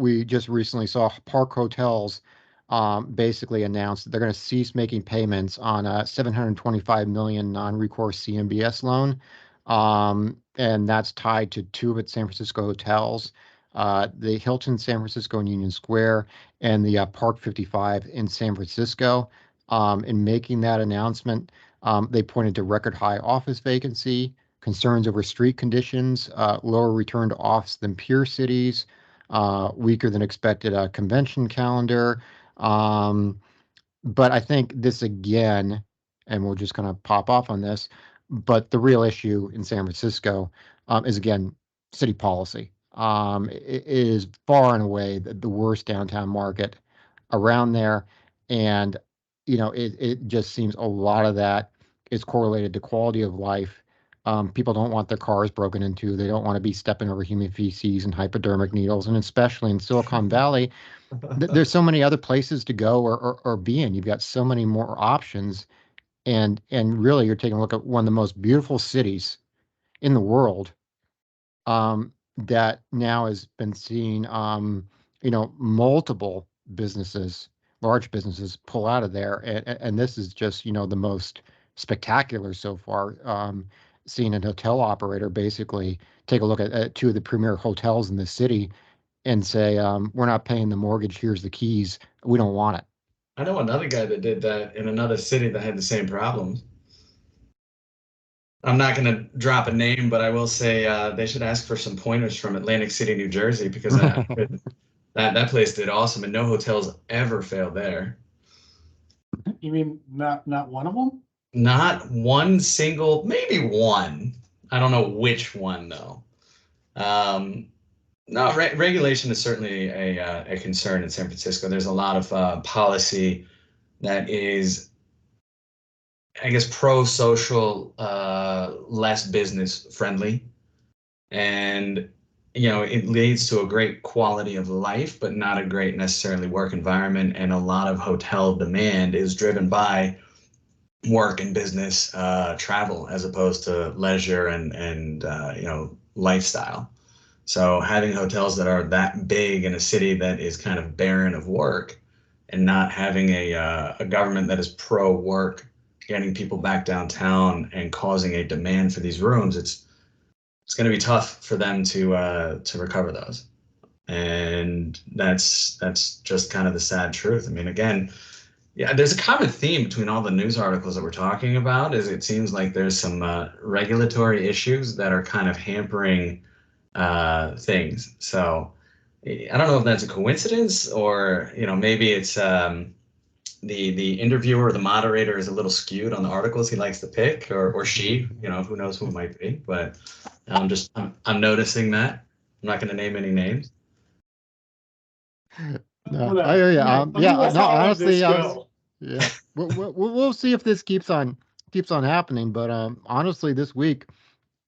we just recently saw Park Hotels basically announced that they're going to cease making payments on a 725 million non-recourse CMBS loan, and that's tied to two of its San Francisco hotels, the Hilton San Francisco and Union Square, and the Park 55 in San Francisco. In making that announcement, they pointed to record high office vacancy, concerns over street conditions, lower return to office than peer cities, weaker than expected convention calendar. Um, but I think this again, and we'll just kind of pop off on this, but the real issue in San Francisco is again city policy. It is far and away the worst downtown market around there, and it just seems a lot of that is correlated to quality of life. People don't want their cars broken into. They don't want to be stepping over human feces and hypodermic needles, and especially in Silicon Valley, there's so many other places to go or be in. You've got so many more options, and really, you're taking a look at one of the most beautiful cities in the world, that now has been seeing, multiple businesses, large businesses, pull out of there, and this is just the most spectacular so far. Seeing a hotel operator basically take a look at two of the premier hotels in the city and say, we're not paying the mortgage. Here's the keys. We don't want it. I know another guy that did that in another city that had the same problems. I'm not going to drop a name, but I will say they should ask for some pointers from Atlantic City, New Jersey, because that place did awesome, and no hotels ever failed there. You mean not one of them? Not one single, maybe one. I don't know which one though. No, regulation is certainly a concern in San Francisco. There's a lot of policy that is, I guess, pro-social, less business friendly. And, it leads to a great quality of life, but not a great necessarily work environment. And a lot of hotel demand is driven by work and business travel as opposed to leisure and lifestyle. So having hotels that are that big in a city that is kind of barren of work, and not having a government that is pro-work, getting people back downtown and causing a demand for these rooms, it's going to be tough for them to recover those. And that's just kind of the sad truth. I mean, again, yeah, there's a common theme between all the news articles that we're talking about. Is it seems like there's some regulatory issues that are kind of hampering things. So I don't know if that's a coincidence, or maybe it's the interviewer or the moderator is a little skewed on the articles he likes to pick, or she, who knows who it might be. But I'm noticing that. I'm not going to name any names. No, I hear you. Honestly, yeah, we'll see if this keeps on happening. But honestly, this week,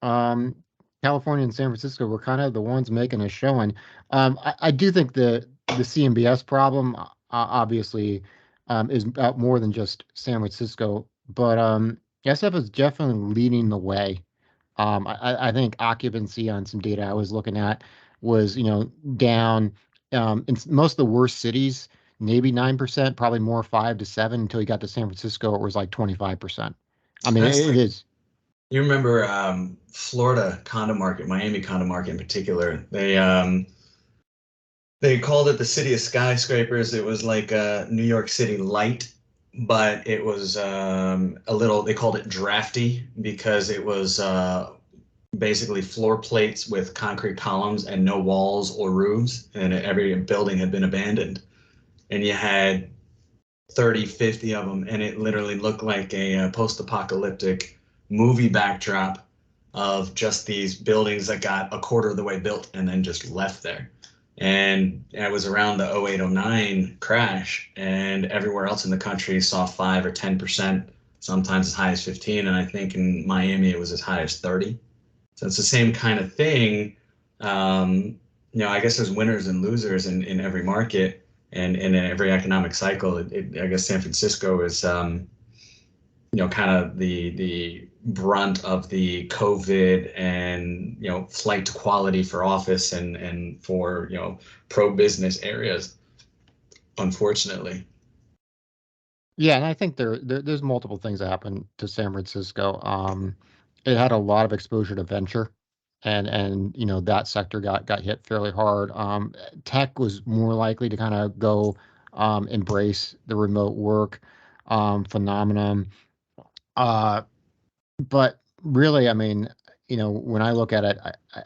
California and San Francisco were kind of the ones making a showing. I do think the CMBS problem obviously is about more than just San Francisco, but SF is definitely leading the way. I think occupancy on some data I was looking at was down in most of the worst cities, maybe 9%, probably more 5 to 7 until you got to San Francisco. It was like 25%. I mean, it is. You remember Florida condo market, Miami condo market in particular. They called it the city of skyscrapers. It was like New York City light, but it was they called it drafty because it was basically floor plates with concrete columns and no walls or roofs, and every building had been abandoned. And you had 30, 50 of them, and it literally looked like a post-apocalyptic movie backdrop of just these buildings that got a quarter of the way built and then just left there. And it was around the 08, 09 crash, and everywhere else in the country saw 5 or 10%, sometimes as high as 15. And I think in Miami, it was as high as 30. So it's the same kind of thing. I guess there's winners and losers in every market and in every economic cycle. I guess San Francisco is, kind of the brunt of the COVID and, flight to quality for office and for, pro-business areas, unfortunately. Yeah, and I think there's multiple things that happened to San Francisco. It had a lot of exposure to venture, and that sector got hit fairly hard. Tech was more likely to kind of go embrace the remote work phenomenon. Uh, but really, I mean, when I look at it,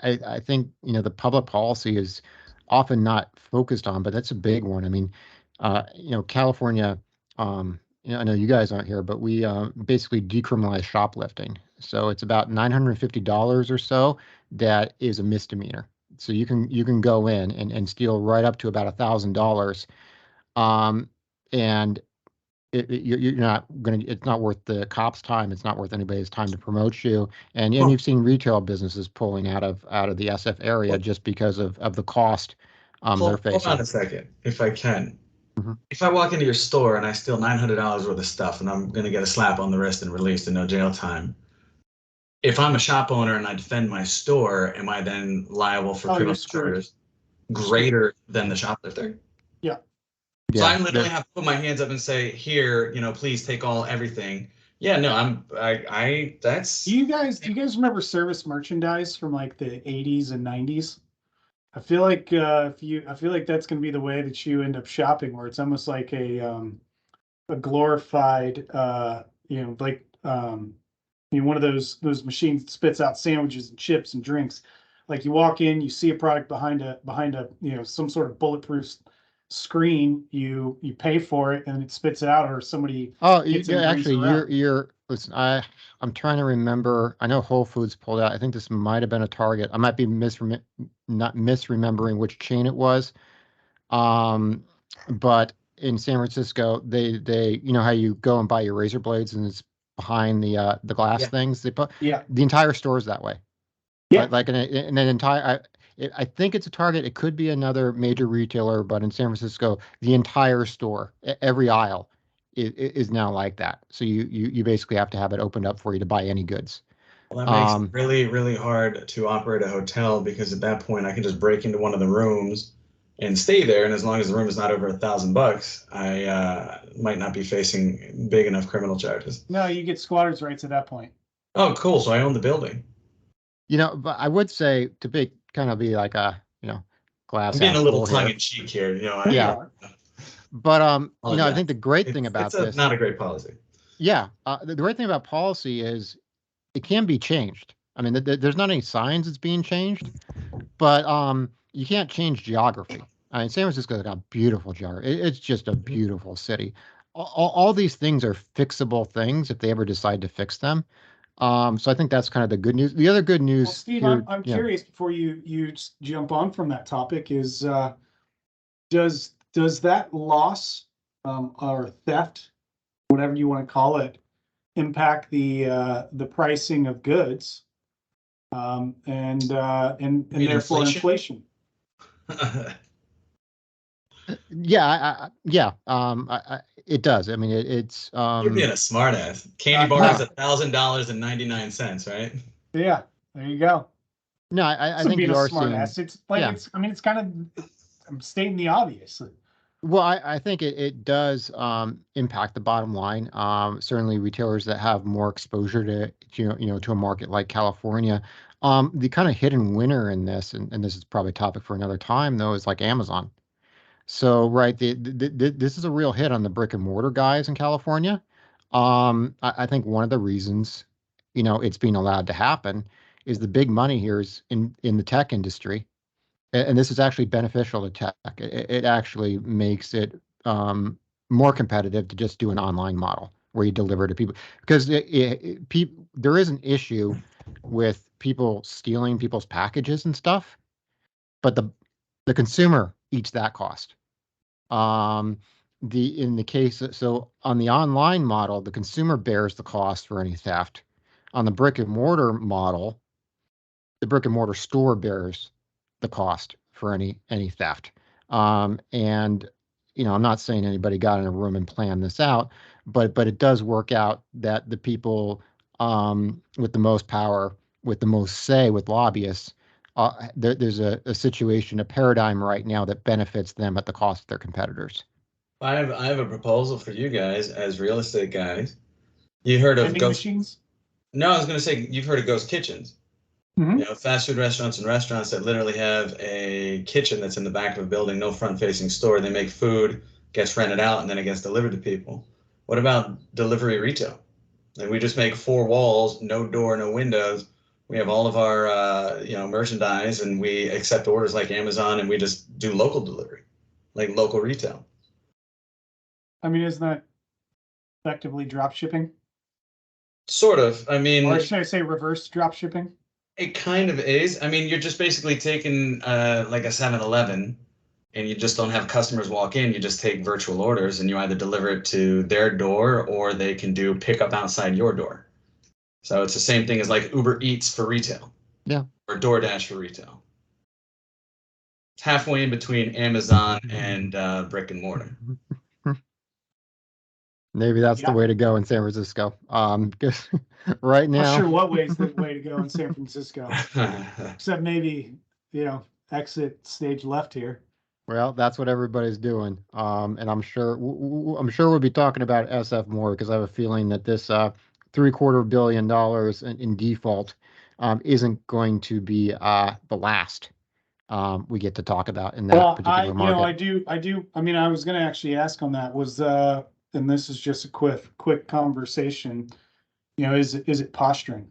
I think the public policy is often not focused on, but that's a big one. I mean, California. I know you guys aren't here, but we basically decriminalize shoplifting. So it's about $950 or so that is a misdemeanor. So you can go in and steal right up to about $1,000. Um, and you're not going to, it's not worth the cops' time. It's not worth anybody's time to promote you. And Huh. you've seen retail businesses pulling out of the SF area Well, just because of the cost they're hold on facing. a second, if I can. Mhm. If I walk into your store and I steal $900 worth of stuff and I'm gonna get a slap on the wrist and released and no jail time, if I'm a shop owner and I defend my store, am I then liable for Oh, you're criminal screwed. charges You're screwed. greater than the shoplifter? Yeah. So I Yeah, literally have to put my hands up and say, "Here, please take everything." Yeah, no, that's Do you guys remember service merchandise from like the 80s and 90s? I feel like that's going to be the way that you end up shopping, where it's almost like a glorified, one of those machines that spits out sandwiches and chips and drinks. Like you walk in, you see a product behind a some sort of bulletproof screen. You pay for it, and it spits it out, or somebody Oh, gets it yeah, and brings actually, it around. listen, I'm trying to remember. I know Whole Foods pulled out. I think this might have been a Target. I might be not misremembering which chain it was. Um, but in San Francisco, they how you go and buy your razor blades and it's behind the glass yeah. things. They put Yeah, the entire store is that way. yeah. Like in an entire. I think it's a Target. It could be another major retailer, but in San Francisco, the entire store, every aisle, is now like that. So you basically have to have it opened up for you to buy any goods. Well, that makes it Um, really, really hard to operate a hotel because at that point I can just break into one of the rooms and stay there. And as long as the room is not over $1,000, I might not be facing big enough criminal charges. No, you get squatters' rights at that point. Oh, cool. So I own the building. but I would say to be kind of be like a I'm glass getting a half little full tongue here. in cheek here. There you Yeah, are. but I Apologize. think the great thing It's about a this, not a great policy. yeah, the great thing about policy is it can be changed. I mean, there's not any signs it's being changed, but you can't change geography. I mean, San Francisco's got beautiful geography. It's just a beautiful city. All these things are fixable things if they ever decide to fix them. So I think that's kind of the good news. The other good Well, news Steve, here, I'm yeah. curious before you jump on from that topic is does that loss or theft, whatever you want to call it, impact the pricing of goods You and mean therefore inflation? inflation? Yeah, yeah, it does. I mean, it's You're being a smartass. Candy bar is Yeah, no, $1,000.99, right? yeah, there you go. no. I So think being you a are smart seeing, ass, it's like yeah. it's I mean it's kind of I'm stating the obvious. Well, I think it does impact the bottom line. Certainly, retailers that have more exposure to a market like California. The kind of hidden winner in this, and this is probably a topic for another time, though, is like Amazon. So, right, this is a real hit on the brick and mortar guys in California. I think one of the reasons, it's being allowed to happen is the big money here is in the tech industry, and this is actually beneficial to tech. It actually makes it more competitive to just do an online model where you deliver to people because there is an issue with people stealing people's packages and stuff, but the consumer eats that cost. Um, in the case, so on the online model, the consumer bears the cost for any theft. On the brick and mortar model, the brick and mortar store bears the cost for any theft. And I'm not saying anybody got in a room and planned this out, but it does work out that the people with the most power, with the most say, with lobbyists, there's a situation, a paradigm right now that benefits them at the cost of their competitors. I have a proposal for you guys as real estate guys. You heard of Vending ghost? machines. No, I was going to say you've heard of ghost kitchens. Mhm. You know, fast food restaurants and restaurants that literally have a kitchen that's in the back of a building, no front-facing store. They make food, gets rented out, and then it gets delivered to people. What about delivery retail? And we just make four walls, no door, no windows. We have all of our, merchandise, and we accept orders like Amazon, and we just do local delivery, like local retail. I mean, isn't that effectively drop shipping? Sort of. I Or mean, should I say reverse drop shipping? it kind of is. I mean, you're just basically taking like a 7-Eleven and you just don't have customers walk in. You just take virtual orders and you either deliver it to their door or they can do pickup outside your door. So it's the same thing as like Uber Eats for retail. Yeah. Or DoorDash for retail. It's halfway in between Amazon and brick and mortar. Maybe that's the Yeah. way to go in San Francisco. 'Cause right Not now, sure what way's the way to go in San Francisco, except maybe, exit stage left here. well, that's what everybody's doing. And I'm sure I'm sure we'll be talking about SF more because I have a feeling that this $750 million in default isn't going to be the last we get to talk about in that Well, particular market. I mean, I was gonna actually ask on that was, and this is just a quick conversation, is it posturing?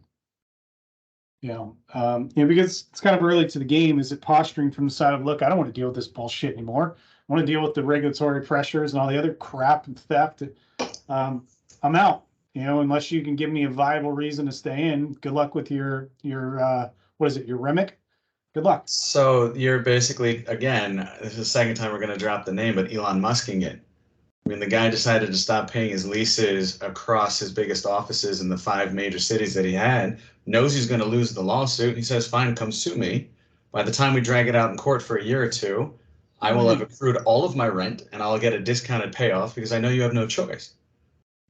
Because it's kind of early to the game. Is it posturing from the side of, look, I don't want to deal with this bullshit anymore. I want to deal with the regulatory pressures and all the other crap and theft. I'm out, unless you can give me a viable reason to stay in. Good luck with your what is it, your REMIC? Good luck. So you're basically, again, this is the second time we're going to drop the name, but Elon Musking it. I mean, the guy decided to stop paying his leases across his biggest offices in the 5 major cities that he had, knows he's going to lose the lawsuit. He says, fine, come sue me. By the time we drag it out in court for a year or two, I will have accrued all of my rent and I'll get a discounted payoff because I know you have no choice.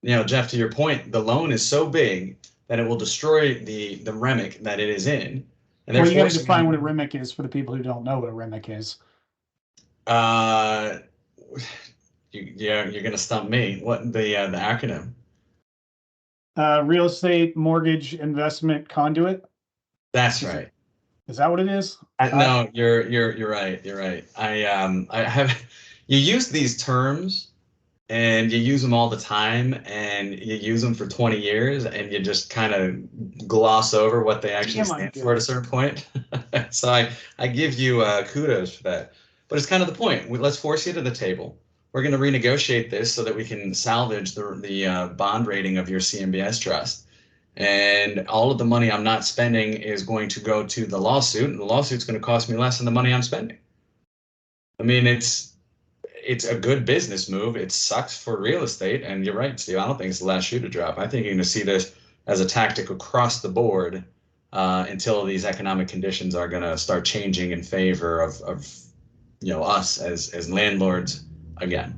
Jeff, to your point, the loan is so big that it will destroy the REMIC that it is in. And Well, you got to define what a REMIC is for the people who don't know what a REMIC is. You're going to stump me. What the acronym? Real estate mortgage investment conduit. That's right. Is that what it is? No, you're right. You're right. I have you use these terms and you use them all the time and you use them for 20 years and you just kind of gloss over what they actually stand for at a certain point. So I give you kudos for that. But it's kind of the point. Let's force you to the table. We're going to renegotiate this so that we can salvage the bond rating of your CMBS trust. And all of the money I'm not spending is going to go to the lawsuit, and the lawsuit's going to cost me less than the money I'm spending. I mean, it's a good business move. It sucks for real estate, and you're right, Steve. I don't think it's the last shoe to drop. I think you're going to see this as a tactic across the board until these economic conditions are going to start changing in favor of us as landlords again.